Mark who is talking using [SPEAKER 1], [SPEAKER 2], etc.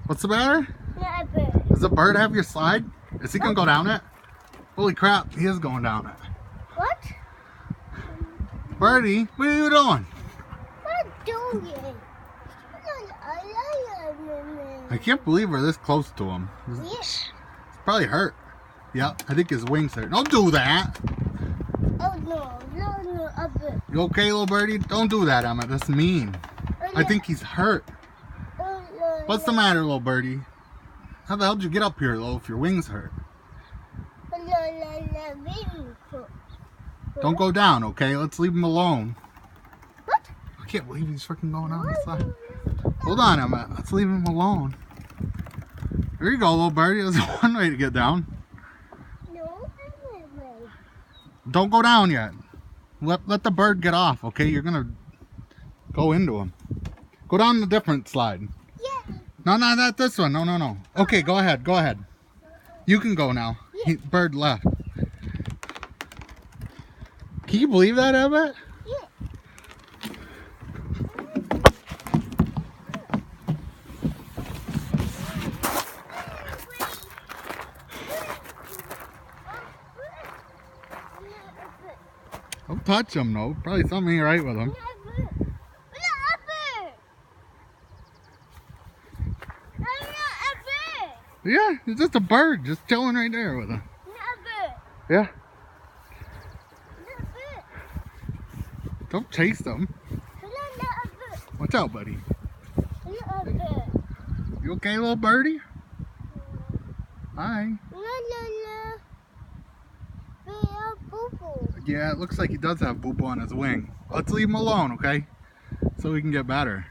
[SPEAKER 1] What's the matter? Does the bird have your slide? Is he gonna go down it? Holy crap, he is going down it.
[SPEAKER 2] What?
[SPEAKER 1] Birdie, what are you doing?
[SPEAKER 2] What doing?
[SPEAKER 1] I can't believe we're this close to him. He's probably hurt. Yep, I think his wings hurt. Don't do that.
[SPEAKER 2] Oh no, up.
[SPEAKER 1] You okay, little birdie? Don't do that, Emma. That's mean. I think he's hurt. What's the matter, little birdie? How the hell did you get up here, little, if your wings hurt? Don't go down, okay? Let's leave him alone.
[SPEAKER 2] What?
[SPEAKER 1] I can't believe he's freaking going on the side. Hold on, Emma. Let's leave him alone. There you go, little birdie. That's one way to get down.
[SPEAKER 2] No.
[SPEAKER 1] Don't go down yet. Let the bird get off, okay? You're gonna go into him. Go down a different slide.
[SPEAKER 2] Yeah.
[SPEAKER 1] No, not this one. No. Okay, go ahead. Go ahead. You can go now. Bird left. Can you believe that, Emma?
[SPEAKER 2] Yeah.
[SPEAKER 1] Don't touch him, though. Probably something ain't right with him. Yeah, it's just a bird just chilling right there with him. Yeah. Don't chase them. Watch out, buddy. You okay, little birdie? Hi. Yeah, it looks like he does have boo-boo on his wing. Let's leave him alone, okay? So we can get better.